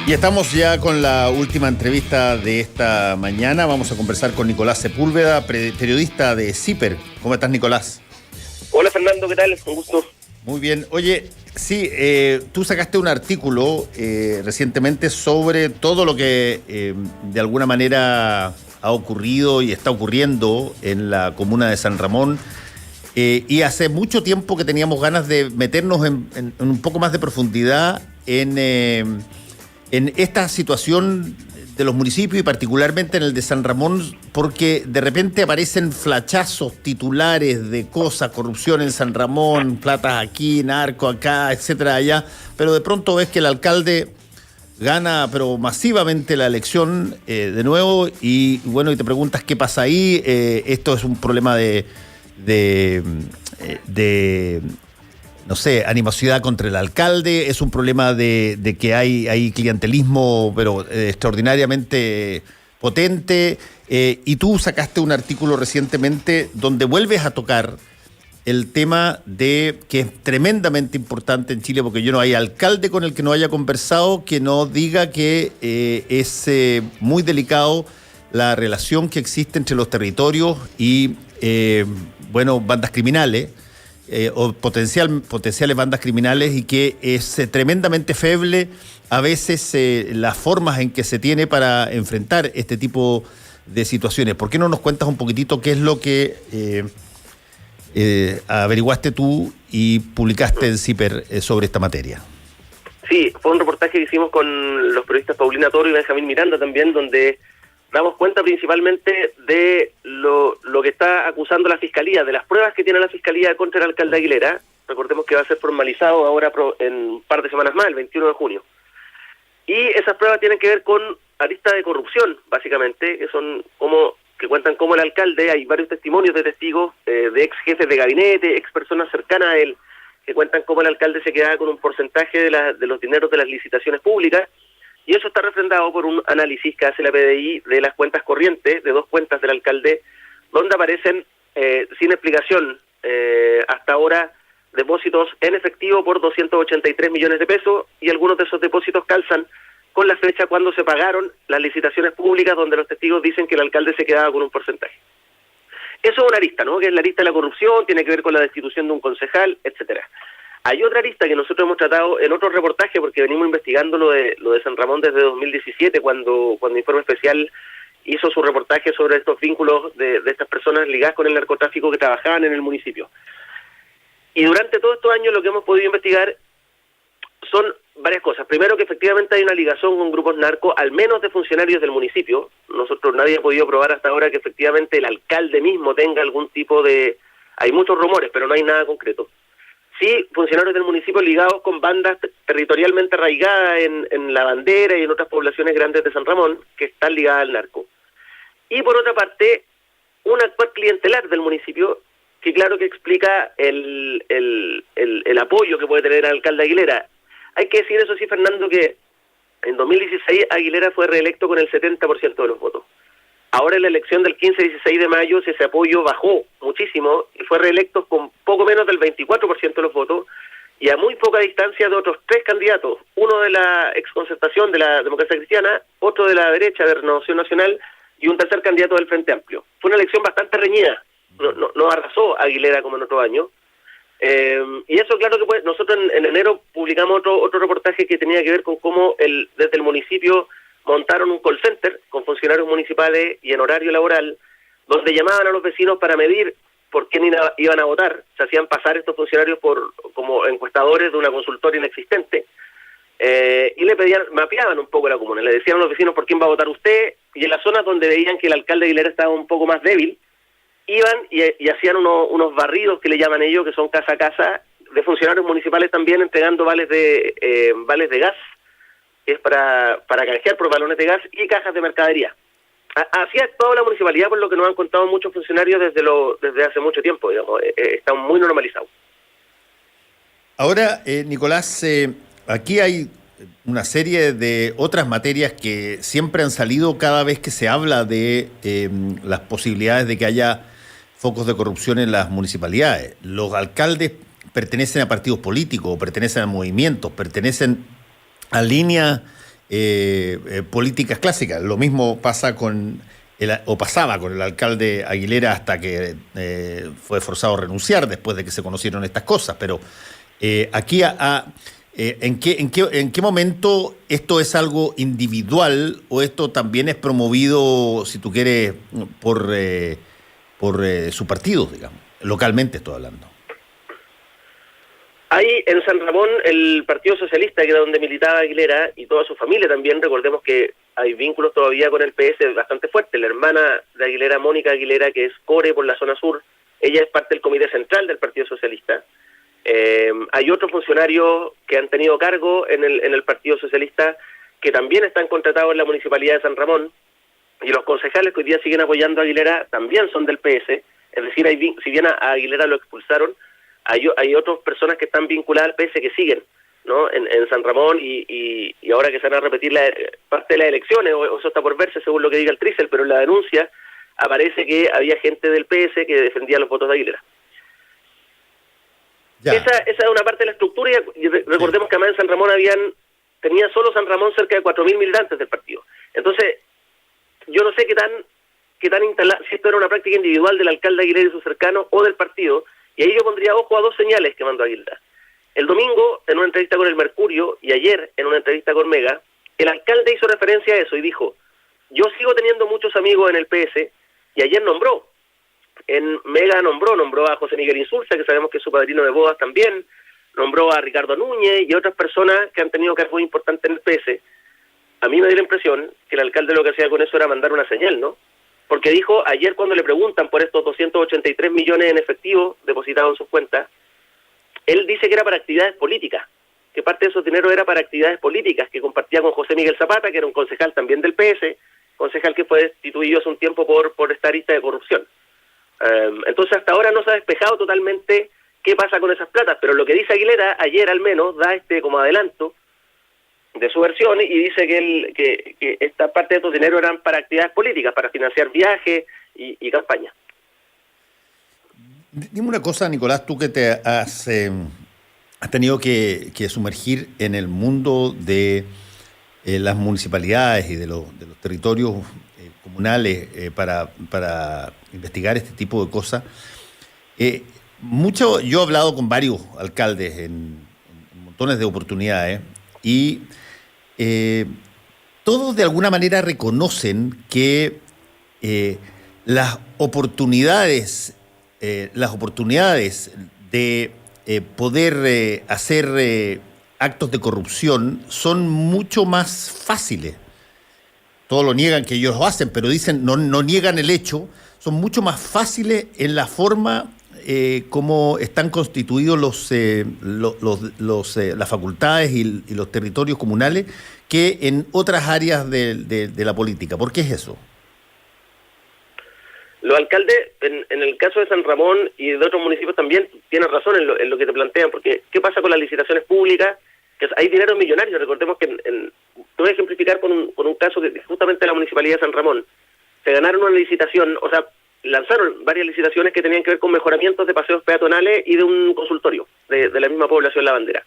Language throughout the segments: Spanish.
Y estamos ya con la última entrevista de esta mañana. Vamos a conversar con Nicolás Sepúlveda, periodista de CIPER. ¿Cómo estás, Nicolás? Hola, Fernando, ¿qué tal? Un gusto. Muy bien. Oye, sí, tú sacaste un artículo recientemente sobre todo lo que de alguna manera ha ocurrido y está ocurriendo en la comuna de San Ramón. Y hace mucho tiempo que teníamos ganas de meternos en un poco más de profundidad en esta situación de los municipios y particularmente en el de San Ramón, porque de repente aparecen flachazos titulares de cosas, corrupción en San Ramón, platas aquí, narco acá, etcétera, allá, pero de pronto ves que el alcalde gana pero masivamente la elección de nuevo y bueno, y te preguntas qué pasa ahí. Esto es un problema de no sé, animosidad contra el alcalde, es un problema de que hay clientelismo, pero extraordinariamente potente. Y tú sacaste un artículo recientemente donde vuelves a tocar el tema de que es tremendamente importante en Chile, porque yo no hay alcalde con el que no haya conversado que no diga que es muy delicado la relación que existe entre los territorios y, bandas criminales. O potenciales bandas criminales y que es tremendamente feble a veces las formas en que se tiene para enfrentar este tipo de situaciones. ¿Por qué no nos cuentas un poquitito qué es lo que averiguaste tú y publicaste en CIPER sobre esta materia? Sí, fue un reportaje que hicimos con los periodistas Paulina Toro y Benjamín Miranda también, donde damos cuenta principalmente de lo que está acusando la Fiscalía, de las pruebas que tiene la Fiscalía contra el alcalde Aguilera. Recordemos que va a ser formalizado ahora en un par de semanas más, el 21 de junio. Y esas pruebas tienen que ver con aristas de corrupción, básicamente, que cuentan cómo el alcalde, hay varios testimonios de testigos, de ex jefes de gabinete, ex personas cercanas a él, que cuentan cómo el alcalde se quedaba con un porcentaje de los dineros de las licitaciones públicas. Y eso está refrendado por un análisis que hace la PDI de las cuentas corrientes, de 2 cuentas del alcalde, donde aparecen, sin explicación, hasta ahora, depósitos en efectivo por 283 millones de pesos, y algunos de esos depósitos calzan con la fecha cuando se pagaron las licitaciones públicas, donde los testigos dicen que el alcalde se quedaba con un porcentaje. Eso es una arista, ¿no?, que es la arista de la corrupción, tiene que ver con la destitución de un concejal, etcétera. Hay otra arista que nosotros hemos tratado en otro reportaje, porque venimos investigando lo de San Ramón desde 2017, cuando Informe Especial hizo su reportaje sobre estos vínculos de estas personas ligadas con el narcotráfico que trabajaban en el municipio. Y durante todos estos años lo que hemos podido investigar son varias cosas. Primero, que efectivamente hay una ligación con grupos narcos, al menos de funcionarios del municipio. Nadie ha podido probar hasta ahora que efectivamente el alcalde mismo tenga algún tipo de... Hay muchos rumores, pero no hay nada concreto. Sí, funcionarios del municipio ligados con bandas territorialmente arraigadas en La Bandera y en otras poblaciones grandes de San Ramón que están ligadas al narco. Y por otra parte, un actual clientelar del municipio que claro que explica el apoyo que puede tener el alcalde Aguilera. Hay que decir, eso sí, Fernando, que en 2016 Aguilera fue reelecto con el 70% de los votos. Ahora en la elección del 15-16 de mayo ese apoyo bajó muchísimo y fue reelecto con poco menos del 24% de los votos y a muy poca distancia de otros 3 candidatos, uno de la exconcertación de la Democracia Cristiana, otro de la derecha de Renovación Nacional y un tercer candidato del Frente Amplio. Fue una elección bastante reñida, no arrasó Aguilera como en otro año. Y eso claro que nosotros en enero publicamos otro reportaje que tenía que ver con cómo desde el municipio montaron un call center con funcionarios municipales y en horario laboral, donde llamaban a los vecinos para medir por quién iban a votar. Se hacían pasar estos funcionarios como encuestadores de una consultora inexistente, y le mapeaban un poco la comuna, le decían a los vecinos por quién va a votar usted, y en las zonas donde veían que el alcalde Aguilera estaba un poco más débil, iban y hacían unos barridos que le llaman ellos, que son casa a casa, de funcionarios municipales también entregando vales de gas, que es para canjear por balones de gas y cajas de mercadería. Así ha actuado la municipalidad, por lo que nos han contado muchos funcionarios desde hace mucho tiempo, digamos. Está muy normalizado. Ahora, Nicolás, aquí hay una serie de otras materias que siempre han salido cada vez que se habla de las posibilidades de que haya focos de corrupción en las municipalidades. Los alcaldes pertenecen a partidos políticos, pertenecen a movimientos, pertenecen a líneas políticas clásicas. Lo mismo pasa pasaba con el alcalde Aguilera hasta que fue forzado a renunciar después de que se conocieron estas cosas. Pero aquí, ¿en qué momento esto es algo individual o esto también es promovido, si tú quieres, por su partido, digamos? Localmente estoy hablando. Hay en San Ramón el Partido Socialista, que era donde militaba Aguilera, y toda su familia también. Recordemos que hay vínculos todavía con el PS bastante fuertes. La hermana de Aguilera, Mónica Aguilera, que es core por la zona sur, ella es parte del comité central del Partido Socialista. Hay otros funcionarios que han tenido cargo en el Partido Socialista que también están contratados en la Municipalidad de San Ramón, y los concejales que hoy día siguen apoyando a Aguilera también son del PS. Es decir, si bien a Aguilera lo expulsaron, hay otras personas que están vinculadas al PS que siguen, ¿no? En San Ramón, y ahora que se van a repetir parte de las elecciones, o eso está por verse según lo que diga el Trícel, pero en la denuncia aparece que había gente del PS que defendía los votos de Aguilera. Esa es una parte de la estructura, y recordemos que además en San Ramón tenía solo San Ramón cerca de 4.000 militantes del partido. Entonces, yo no sé qué tan instalado, si esto era una práctica individual del alcalde Aguilera y sus cercanos o del partido. Y ahí yo pondría ojo a dos señales que mandó Aguilera. El domingo, en una entrevista con el Mercurio, y ayer, en una entrevista con Mega, el alcalde hizo referencia a eso y dijo: yo sigo teniendo muchos amigos en el PS, y ayer nombró. En Mega nombró a José Miguel Insulza, que sabemos que es su padrino de bodas también, nombró a Ricardo Núñez y otras personas que han tenido cargos importantes en el PS. A mí me dio la impresión que el alcalde lo que hacía con eso era mandar una señal, ¿no? Porque dijo ayer, cuando le preguntan por estos 283 millones en efectivo depositados en sus cuentas, él dice que era para actividades políticas, que parte de esos dineros era para actividades políticas, que compartía con José Miguel Zapata, que era un concejal también del PS, concejal que fue destituido hace un tiempo por esta arista de corrupción. Entonces hasta ahora no se ha despejado totalmente qué pasa con esas platas, pero lo que dice Aguilera ayer al menos da como adelanto de su versión, y dice que esta parte de estos dineros eran para actividades políticas, para financiar viajes y campañas. Dime una cosa, Nicolás, tú que te has tenido que sumergir en el mundo de las municipalidades y de los territorios comunales para investigar este tipo de cosas. Yo he hablado con varios alcaldes en montones de oportunidades, y todos de alguna manera reconocen que las oportunidades de poder hacer actos de corrupción son mucho más fáciles. Todos lo niegan que ellos lo hacen, pero dicen, no niegan el hecho, son mucho más fáciles en la forma cómo están constituidos las facultades y los territorios comunales que en otras áreas de la política. ¿Por qué es eso? Los alcaldes, en el caso de San Ramón y de otros municipios también, tienen razón en lo que te plantean, porque ¿qué pasa con las licitaciones públicas? Que hay dinero millonario. Recordemos que te voy a ejemplificar con un caso que justamente la Municipalidad de San Ramón se ganaron una licitación, o sea, lanzaron varias licitaciones que tenían que ver con mejoramientos de paseos peatonales y de un consultorio de la misma población La Bandera.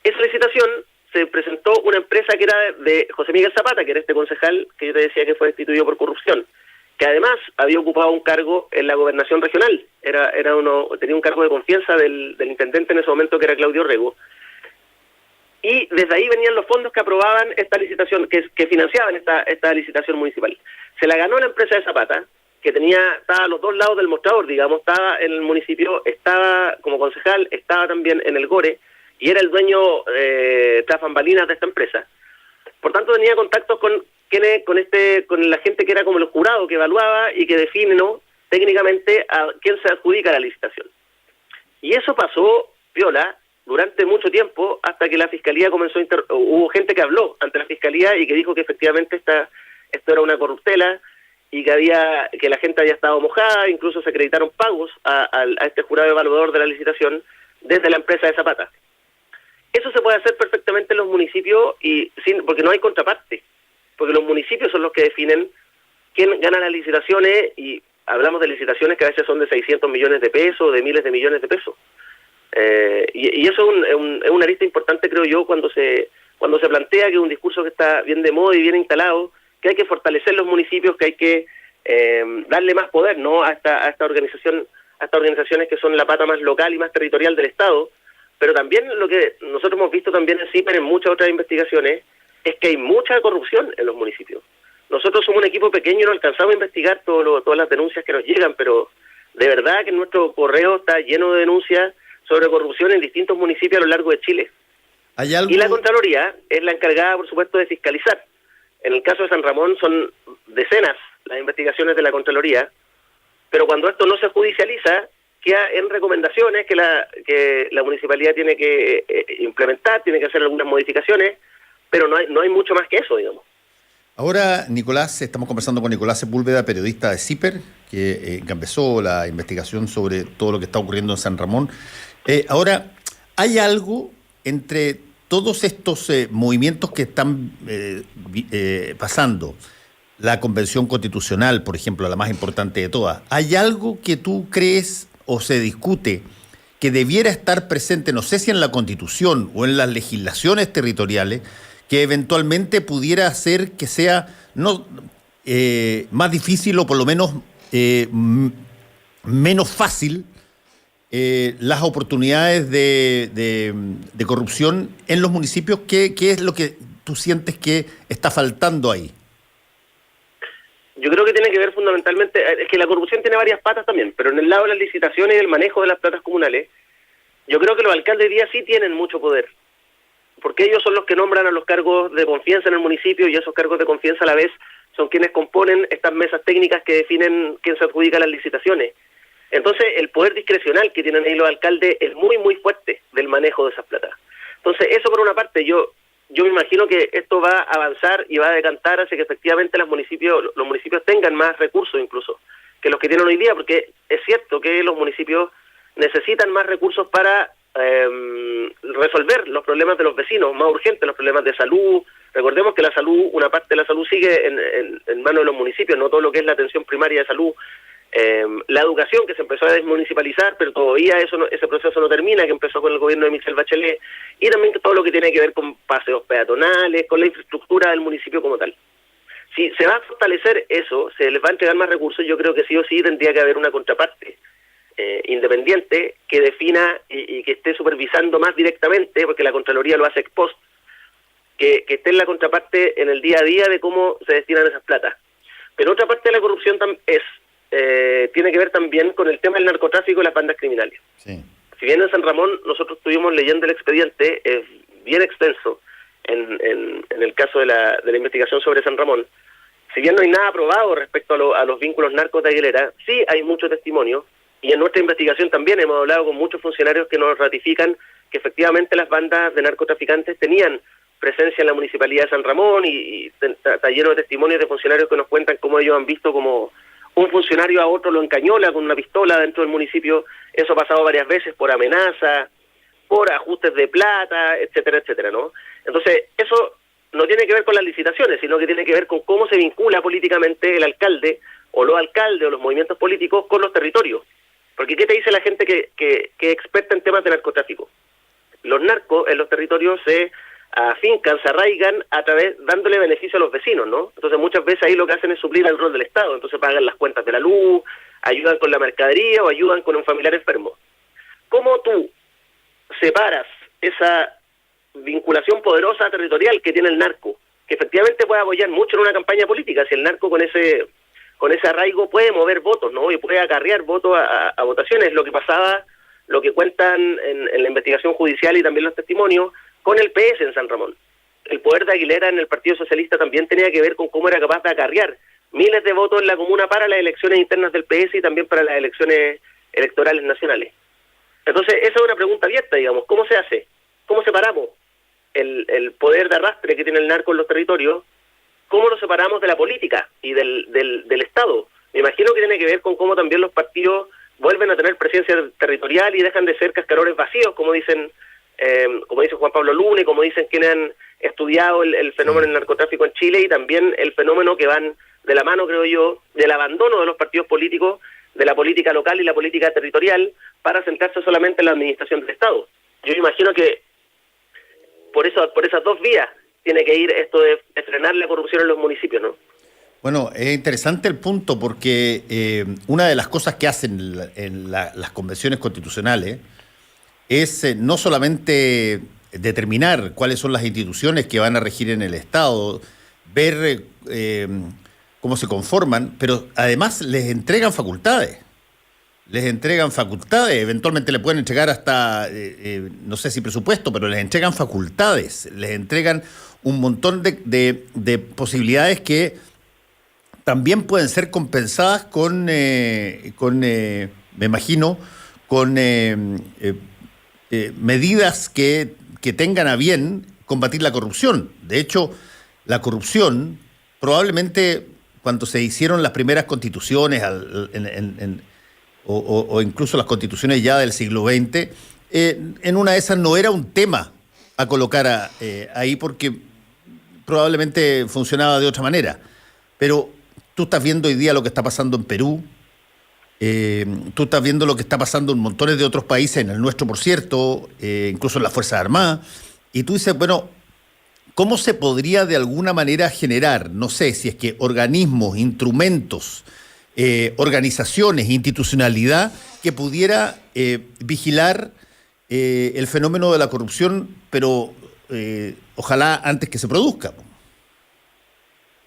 Esa licitación se presentó una empresa que era de José Miguel Zapata, que era este concejal que yo te decía que fue destituido por corrupción, que además había ocupado un cargo en la gobernación regional, tenía un cargo de confianza del intendente en ese momento, que era Claudio Rego, y desde ahí venían los fondos que aprobaban esta licitación, que financiaban esta licitación municipal. Se la ganó la empresa de Zapata, que estaba a los dos lados del mostrador, digamos, estaba en el municipio, estaba como concejal, estaba también en el GORE, y era el dueño tras bambalinas de esta empresa. Por tanto, tenía contactos con la gente que era como el jurado que evaluaba y que define, ¿no?, técnicamente a quién se adjudica la licitación. Y eso pasó, viola, durante mucho tiempo, hasta que la Fiscalía comenzó hubo gente que habló ante la Fiscalía y que dijo que efectivamente esto era una corruptela, y que la gente había estado mojada. Incluso se acreditaron pagos a este jurado evaluador de la licitación desde la empresa de Zapata. Eso se puede hacer perfectamente en los municipios porque no hay contraparte, porque los municipios son los que definen quién gana las licitaciones, y hablamos de licitaciones que a veces son de 600 millones de pesos, de miles de millones de pesos. Y eso es una arista importante, creo yo, cuando cuando se plantea que es un discurso que está bien de moda y bien instalado, que hay que fortalecer los municipios, que hay que darle más poder, ¿no?, a esta organización, a estas organizaciones que son la pata más local y más territorial del Estado. Pero también lo que nosotros hemos visto también en CIPER, en muchas otras investigaciones, es que hay mucha corrupción en los municipios. Nosotros somos un equipo pequeño y no alcanzamos a investigar todas las denuncias que nos llegan, pero de verdad que nuestro correo está lleno de denuncias sobre corrupción en distintos municipios a lo largo de Chile. ¿Hay algo? Y la Contraloría es la encargada, por supuesto, de fiscalizar. En el caso de San Ramón son decenas las investigaciones de la Contraloría, pero cuando esto no se judicializa, queda en recomendaciones que la municipalidad tiene que implementar, tiene que hacer algunas modificaciones, pero no hay mucho más que eso, digamos. Ahora, Nicolás, estamos conversando con Nicolás Sepúlveda, periodista de CIPER, que encabezó la investigación sobre todo lo que está ocurriendo en San Ramón. Ahora, ¿hay algo entre todos estos movimientos que están pasando? La Convención Constitucional, por ejemplo, la más importante de todas. ¿Hay algo que tú crees o se discute que debiera estar presente, no sé si en la Constitución o en las legislaciones territoriales, que eventualmente pudiera hacer que sea más difícil o por lo menos menos fácil las oportunidades de corrupción en los municipios? ¿Qué es lo que tú sientes que está faltando ahí? Yo creo que tiene que ver fundamentalmente, es que la corrupción tiene varias patas también, pero en el lado de las licitaciones y el manejo de las platas comunales, yo creo que los alcaldes hoy día sí tienen mucho poder, porque ellos son los que nombran a los cargos de confianza en el municipio, y esos cargos de confianza a la vez son quienes componen estas mesas técnicas que definen quién se adjudica las licitaciones. Entonces, el poder discrecional que tienen ahí los alcaldes es muy, muy fuerte del manejo de esas platas. Entonces, eso por una parte, yo me imagino que esto va a avanzar y va a decantar hacia que efectivamente los municipios tengan más recursos incluso que los que tienen hoy día, porque es cierto que los municipios necesitan más recursos para resolver los problemas de los vecinos, más urgentes, los problemas de salud. Recordemos que la salud, una parte de la salud sigue en manos de los municipios, no todo lo que es la atención primaria de salud. La educación, que se empezó a desmunicipalizar, pero todavía ese proceso no termina, que empezó con el gobierno de Michelle Bachelet, y también todo lo que tiene que ver con paseos peatonales, con la infraestructura del municipio como tal. Si se va a fortalecer eso, se les va a entregar más recursos, yo creo que sí o sí tendría que haber una contraparte independiente que defina y que esté supervisando más directamente, porque la Contraloría lo hace ex post, que esté en la contraparte en el día a día de cómo se destinan esas platas. Pero otra parte de la corrupción tiene que ver también con el tema del narcotráfico y las bandas criminales. Sí. Si bien en San Ramón nosotros estuvimos leyendo el expediente, es bien extenso en el caso de la investigación sobre San Ramón. Si bien no hay nada probado respecto a los vínculos narcos de Aguilera, sí hay mucho testimonio, y en nuestra investigación también hemos hablado con muchos funcionarios que nos ratifican que efectivamente las bandas de narcotraficantes tenían presencia en la Municipalidad de San Ramón, y está lleno de testimonios de funcionarios que nos cuentan cómo ellos han visto como un funcionario a otro lo encañola con una pistola dentro del municipio. Eso ha pasado varias veces por amenaza, por ajustes de plata, etcétera, etcétera, ¿no? Entonces, eso no tiene que ver con las licitaciones, sino que tiene que ver con cómo se vincula políticamente el alcalde, o los alcaldes, o los movimientos políticos con los territorios. Porque ¿qué te dice la gente que es experta en temas de narcotráfico? Los narcos en los territorios se afincan, se arraigan dándole beneficio a los vecinos, ¿no? Entonces muchas veces ahí lo que hacen es suplir el rol del Estado, entonces pagan las cuentas de la luz, ayudan con la mercadería o ayudan con un familiar enfermo. ¿Cómo tú separas esa vinculación poderosa territorial que tiene el narco, que efectivamente puede apoyar mucho en una campaña política, si el narco con ese arraigo puede mover votos, ¿no? Y puede acarrear votos a votaciones, lo que cuentan en la investigación judicial y también los testimonios, con el PS en San Ramón. El poder de Aguilera en el Partido Socialista también tenía que ver con cómo era capaz de acarrear miles de votos en la comuna para las elecciones internas del PS y también para las elecciones electorales nacionales. Entonces, esa es una pregunta abierta, digamos. ¿Cómo se hace? ¿Cómo separamos el poder de arrastre que tiene el narco en los territorios? ¿Cómo lo separamos de la política y del Estado? Me imagino que tiene que ver con cómo también los partidos vuelven a tener presencia territorial y dejan de ser cascarones vacíos, como dice Juan Pablo Luna, y como dicen quienes han estudiado el fenómeno del narcotráfico en Chile, y también el fenómeno que van de la mano, creo yo, del abandono de los partidos políticos, de la política local y la política territorial, para centrarse solamente en la administración del Estado. Yo imagino que por esas dos vías tiene que ir esto de frenar la corrupción en los municipios, ¿no? Bueno, es interesante el punto porque una de las cosas que hacen las convenciones constitucionales es no solamente determinar cuáles son las instituciones que van a regir en el Estado, ver cómo se conforman, pero además les entregan facultades. Eventualmente le pueden entregar hasta, no sé si presupuesto, pero les entregan facultades, les entregan un montón de posibilidades que también pueden ser compensadas con me imagino, con medidas que tengan a bien combatir la corrupción. De hecho, la corrupción, probablemente cuando se hicieron las primeras constituciones o incluso las constituciones ya del siglo XX, en una de esas no era un tema a colocar ahí porque probablemente funcionaba de otra manera. Pero tú estás viendo hoy día lo que está pasando en Perú, tú estás viendo lo que está pasando en montones de otros países, en el nuestro, por cierto, incluso en las Fuerzas Armadas, y tú dices, bueno, ¿cómo se podría de alguna manera generar, no sé, si es que organismos, instrumentos, organizaciones, institucionalidad, que pudiera vigilar el fenómeno de la corrupción, pero ojalá antes que se produzca?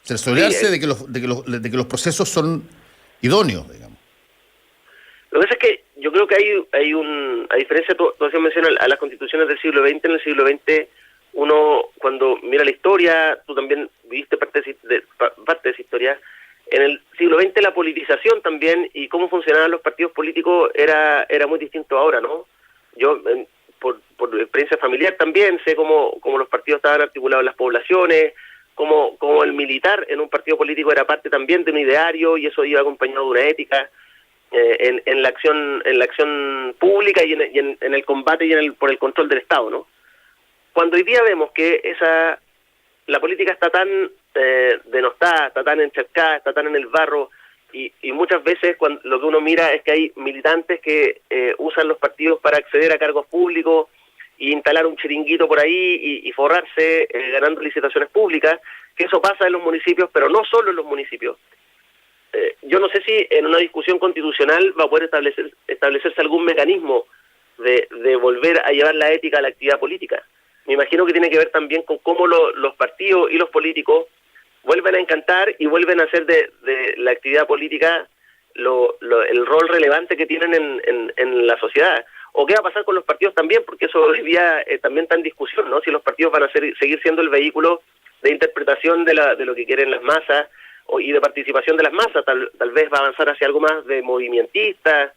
Cerciorarse de que los procesos son idóneos, digamos. Lo que pasa es que yo creo que a diferencia, tú hacías mención a las constituciones del siglo XX, en el siglo XX uno cuando mira la historia, tú también viviste parte de esa historia, en el siglo XX la politización también y cómo funcionaban los partidos políticos era muy distinto ahora, ¿no? Yo, por experiencia familiar también, sé cómo los partidos estaban articulados en las poblaciones, cómo el militar en un partido político era parte también de un ideario y eso iba acompañado de una ética en la acción pública y en el combate y por el control del Estado, ¿no? Cuando hoy día vemos que la política está tan denostada, está tan encharcada, está tan en el barro y muchas veces lo que uno mira es que hay militantes que usan los partidos para acceder a cargos públicos e instalar un chiringuito por ahí y forrarse ganando licitaciones públicas, que eso pasa en los municipios, pero no solo en los municipios. Yo no sé si en una discusión constitucional va a poder establecerse algún mecanismo de volver a llevar la ética a la actividad política. Me imagino que tiene que ver también con cómo los partidos y los políticos vuelven a encantar y vuelven a hacer de la actividad política el rol relevante que tienen en la sociedad. ¿O qué va a pasar con los partidos también? Porque eso hoy día también está en discusión, ¿no? Si los partidos van a seguir siendo el vehículo de interpretación de lo que quieren las masas y de participación de las masas, tal vez va a avanzar hacia algo más de movimentista,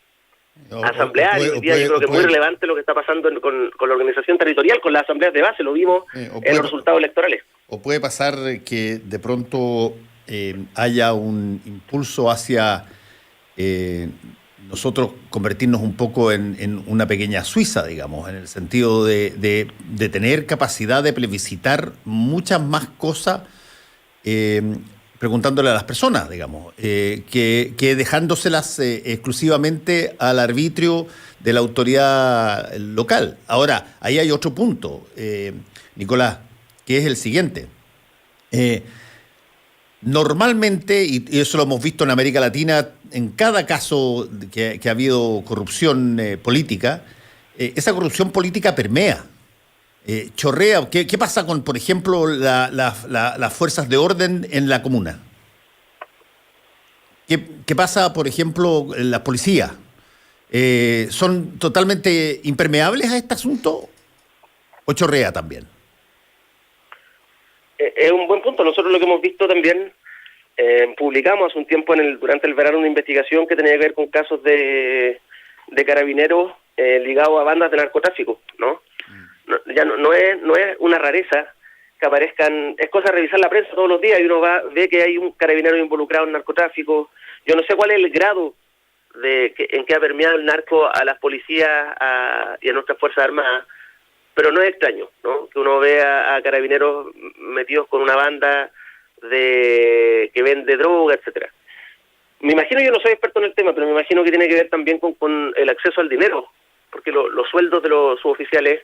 asambleario. Hoy día yo creo que es muy relevante lo que está pasando con la organización territorial, con las asambleas de base, lo vimos en los resultados electorales. O puede pasar que de pronto haya un impulso hacia nosotros convertirnos un poco en una pequeña Suiza, digamos, en el sentido de tener capacidad de plebiscitar muchas más cosas preguntándole a las personas, digamos, que dejándoselas exclusivamente al arbitrio de la autoridad local. Ahora, ahí hay otro punto, Nicolás, que es el siguiente. Normalmente, y eso lo hemos visto en América Latina, en cada caso que ha habido corrupción política, esa corrupción política permea, chorrea. ¿Qué pasa con, por ejemplo, las fuerzas de orden en la comuna? ¿Qué pasa, por ejemplo, en la policía? ¿Son totalmente impermeables a este asunto o chorrea también? Es un buen punto. Nosotros lo que hemos visto también, publicamos hace un tiempo durante el verano una investigación que tenía que ver con casos de carabineros ligados a bandas de narcotráfico, ¿no? Ya no es una rareza que aparezcan, es cosa de revisar la prensa todos los días y uno ve que hay un carabinero involucrado en narcotráfico. Yo no sé cuál es el grado en que ha permeado el narco a las policías y a nuestras Fuerzas Armadas, pero no es extraño, ¿no? Que uno vea a carabineros metidos con una banda que vende droga, etcétera. Me imagino, yo no soy experto en el tema, pero me imagino que tiene que ver también con el acceso al dinero, porque los sueldos de los suboficiales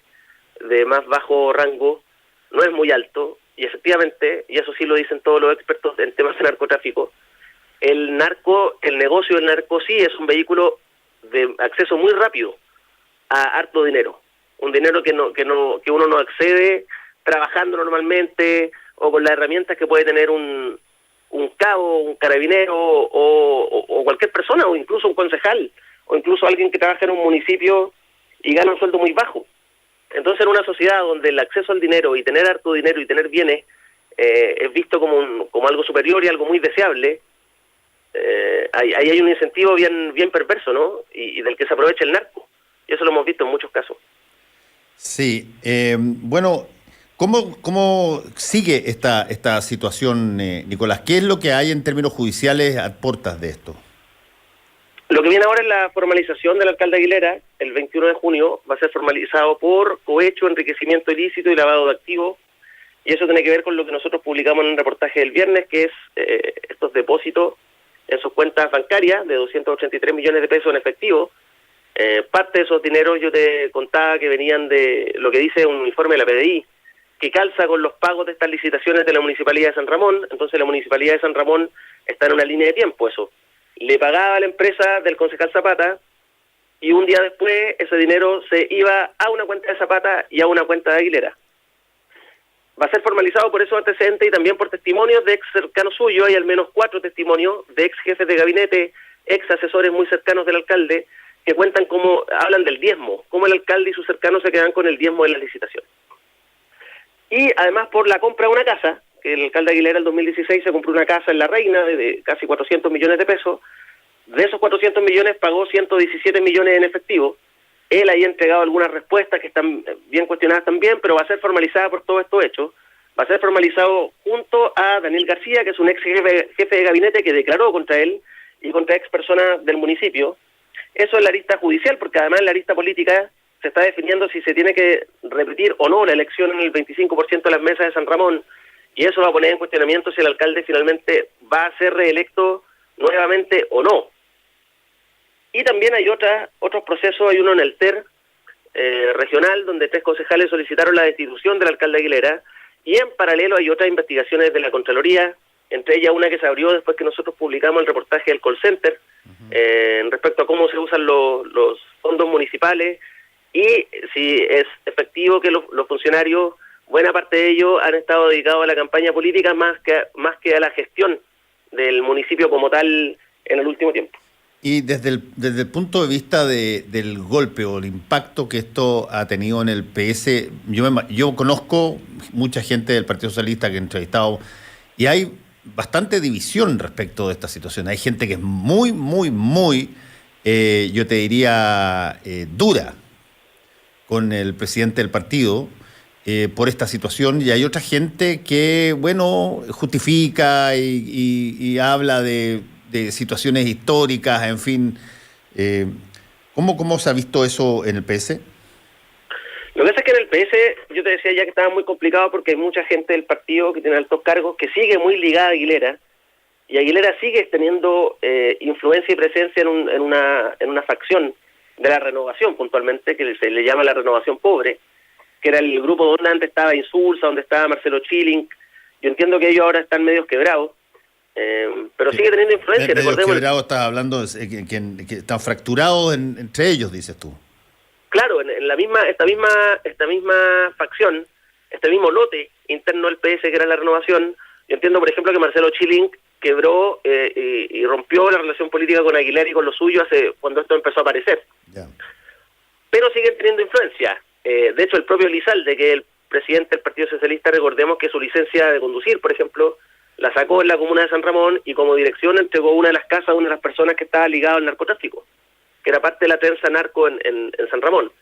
de más bajo rango no es muy alto, y efectivamente, y eso sí lo dicen todos los expertos en temas de narcotráfico, el negocio del narco sí es un vehículo de acceso muy rápido a harto dinero, un dinero que uno no accede trabajando normalmente o con las herramientas que puede tener un cabo, un carabinero o cualquier persona, o incluso un concejal, o incluso alguien que trabaja en un municipio y gana un sueldo muy bajo. Entonces, en una sociedad donde el acceso al dinero y tener harto dinero y tener bienes es visto como algo superior y algo muy deseable, ahí hay un incentivo bien perverso, ¿no? Y del que se aprovecha el narco. Y eso lo hemos visto en muchos casos. Sí, bueno, ¿cómo sigue esta situación, Nicolás? ¿Qué es lo que hay en términos judiciales a puertas de esto? Lo que viene ahora es la formalización del alcalde Aguilera. El 21 de junio va a ser formalizado por cohecho, enriquecimiento ilícito y lavado de activos. Y eso tiene que ver con lo que nosotros publicamos en un reportaje del viernes, que es estos depósitos en sus cuentas bancarias de 283 millones de pesos en efectivo. Parte de esos dineros yo te contaba que venían de lo que dice un informe de la PDI, que calza con los pagos de estas licitaciones de la Municipalidad de San Ramón. Entonces la Municipalidad de San Ramón está en una línea de tiempo, eso. Le pagaba a la empresa del concejal Zapata y un día después ese dinero se iba a una cuenta de Zapata y a una cuenta de Aguilera. Va a ser formalizado por esos antecedentes y también por testimonios de ex cercanos suyos. Hay al menos 4 testimonios de ex jefes de gabinete, ex asesores muy cercanos del alcalde, que cuentan cómo hablan del diezmo, cómo el alcalde y sus cercanos se quedan con el diezmo de la licitación. Y además por la compra de una casa, que el alcalde Aguilera en 2016 se compró una casa en La Reina de casi 400 millones de pesos. De esos 400 millones pagó 117 millones en efectivo. Él ahí ha entregado algunas respuestas que están bien cuestionadas también, pero va a ser formalizada por todos estos hechos. Va a ser formalizado junto a Daniel García, que es un ex jefe de gabinete que declaró contra él y contra ex personas del municipio. Eso es la arista judicial, porque además en la arista política se está definiendo si se tiene que repetir o no la elección en el 25% de las mesas de San Ramón, y eso va a poner en cuestionamiento si el alcalde finalmente va a ser reelecto nuevamente o no. Y también hay otros procesos, hay uno en el TER regional, donde 3 concejales solicitaron la destitución del alcalde Aguilera, y en paralelo hay otras investigaciones de la Contraloría, entre ellas una que se abrió después que nosotros publicamos el reportaje del call center, respecto a cómo se usan los fondos municipales, y si es efectivo que los funcionarios, buena parte de ellos, han estado dedicados a la campaña política más que a la gestión del municipio como tal en el último tiempo. Y desde el punto de vista del golpe o el impacto que esto ha tenido en el PS, yo conozco mucha gente del Partido Socialista que he entrevistado y hay bastante división respecto de esta situación. Hay gente que es muy, yo te diría, dura con el presidente del partido por esta situación, y hay otra gente que, bueno, justifica y habla de situaciones históricas, en fin. ¿Cómo se ha visto eso en el PS? Lo que pasa es que en el PS, yo te decía ya que estaba muy complicado porque hay mucha gente del partido que tiene altos cargos que sigue muy ligada a Aguilera, y Aguilera sigue teniendo influencia y presencia en una facción de la renovación, puntualmente, que se le llama la renovación pobre, que era el grupo donde antes estaba Insulza, donde estaba Marcelo Chilling. Yo entiendo que ellos ahora están medios quebrados, pero sigue teniendo influencia. Recordemos, quebrados, estás hablando que están fracturados entre ellos, dices tú. Claro, en esta misma facción, este mismo lote interno del PS que era la renovación. Yo entiendo, por ejemplo, que Marcelo Chilling quebró y rompió la relación política con Aguilera y con lo suyo cuando esto empezó a aparecer. Yeah. Pero siguen teniendo influencia. De hecho, el propio Elizalde, que es el presidente del Partido Socialista, recordemos que su licencia de conducir, por ejemplo, la sacó en la comuna de San Ramón y como dirección entregó una de las casas a una de las personas que estaba ligada al narcotráfico, que era parte de la trenza narco en San Ramón.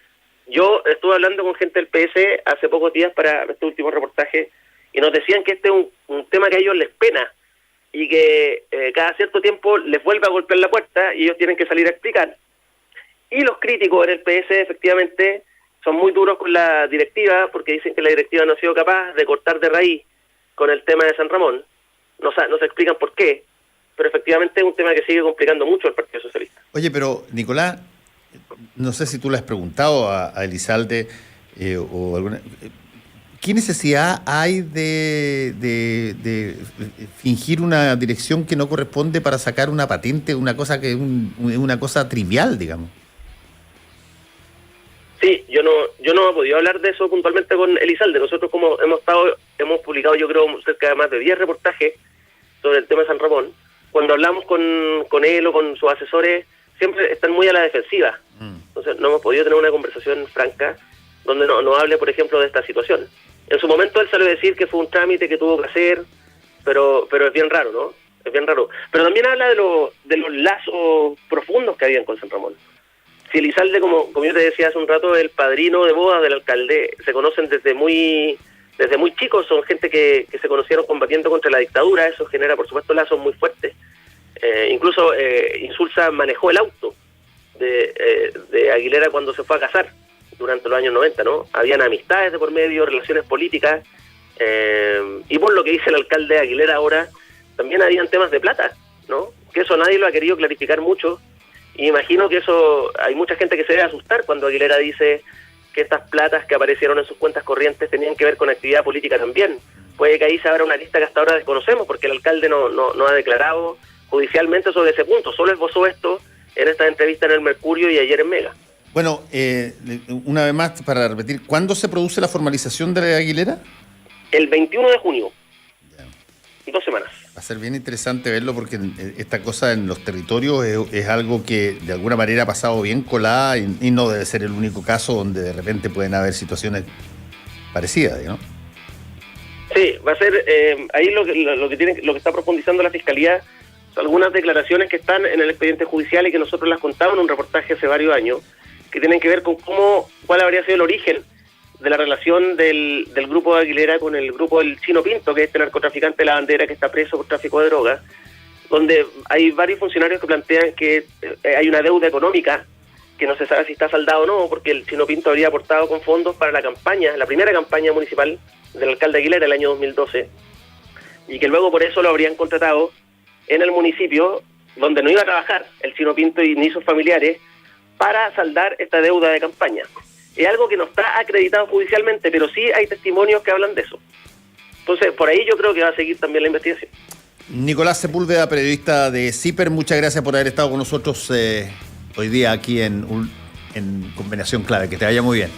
Yo estuve hablando con gente del PS hace pocos días para este último reportaje y nos decían que este es un tema que a ellos les pena y que cada cierto tiempo les vuelve a golpear la puerta y ellos tienen que salir a explicar. Y los críticos en el PS efectivamente son muy duros con la directiva porque dicen que la directiva no ha sido capaz de cortar de raíz con el tema de San Ramón. No se explican por qué, pero efectivamente es un tema que sigue complicando mucho al Partido Socialista. Oye, pero Nicolás, no sé si tú le has preguntado a Elizalde o alguna... ¿qué necesidad hay de fingir una dirección que no corresponde para sacar una patente, una cosa que es una cosa trivial, digamos? Sí, yo no he podido hablar de eso puntualmente con Elizalde. Nosotros como hemos publicado yo creo cerca de más de 10 reportajes sobre el tema de San Ramón. Cuando hablamos con él o con sus asesores, siempre están muy a la defensiva. Entonces no hemos podido tener una conversación franca donde no hable, por ejemplo, de esta situación. En su momento él salió a decir que fue un trámite que tuvo que hacer, pero es bien raro, ¿no? Es bien raro. Pero también habla de los lazos profundos que habían con San Ramón. Si Elizalde, como yo te decía hace un rato, el padrino de boda del alcalde, se conocen desde muy chicos, son gente que se conocieron combatiendo contra la dictadura, eso genera por supuesto lazos muy fuertes. Incluso Insulza manejó el auto de Aguilera cuando se fue a casar durante los años 90, ¿no? Habían amistades de por medio, relaciones políticas, y por lo que dice el alcalde Aguilera ahora, también habían temas de plata, ¿no? Que eso nadie lo ha querido clarificar mucho. Y imagino que eso, hay mucha gente que se debe asustar cuando Aguilera dice que estas platas que aparecieron en sus cuentas corrientes tenían que ver con actividad política también. Puede que ahí se abra una lista que hasta ahora desconocemos, porque el alcalde no ha declarado judicialmente sobre ese punto, solo esbozó esto en esta entrevista en el Mercurio y ayer en Mega. Bueno, una vez más, para repetir, ¿cuándo se produce la formalización de Aguilera? El 21 de junio, 2 semanas. Va a ser bien interesante verlo porque esta cosa en los territorios es algo que de alguna manera ha pasado bien colada y no debe ser el único caso donde de repente pueden haber situaciones parecidas, ¿no? Sí, va a ser ahí lo que está profundizando la Fiscalía, son algunas declaraciones que están en el expediente judicial y que nosotros las contamos en un reportaje hace varios años, que tienen que ver con cuál habría sido el origen de la relación del grupo de Aguilera con el grupo del Chino Pinto, que es este narcotraficante de la bandera que está preso por tráfico de drogas, donde hay varios funcionarios que plantean que hay una deuda económica que no se sabe si está saldada o no, porque el Chino Pinto habría aportado con fondos para la primera campaña municipal del alcalde Aguilera el año 2012, y que luego por eso lo habrían contratado en el municipio donde no iba a trabajar el Chino Pinto y ni sus familiares para saldar esta deuda de campaña. Es algo que no está acreditado judicialmente, pero sí hay testimonios que hablan de eso. Entonces, por ahí yo creo que va a seguir también la investigación. Nicolás Sepúlveda, periodista de CIPER, muchas gracias por haber estado con nosotros hoy día aquí en Combinación Clave. Que te vaya muy bien.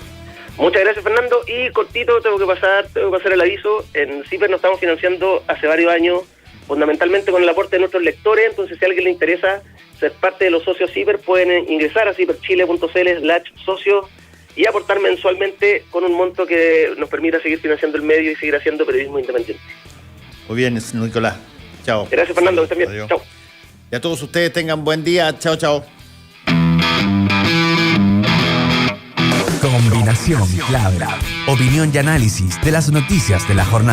Muchas gracias, Fernando. Y cortito, tengo que pasar el aviso. En CIPER nos estamos financiando hace varios años, fundamentalmente con el aporte de nuestros lectores. Entonces, si a alguien le interesa ser parte de los socios CIPER, pueden ingresar a ciperchile.cl/socios y aportar mensualmente con un monto que nos permita seguir financiando el medio y seguir haciendo periodismo independiente. Muy bien, Nicolás. Chao. Gracias, Fernando. Que estén bien. Chao. Y a todos ustedes tengan buen día. Chao, chao. Combinación Clave. Opinión y análisis de las noticias de la jornada.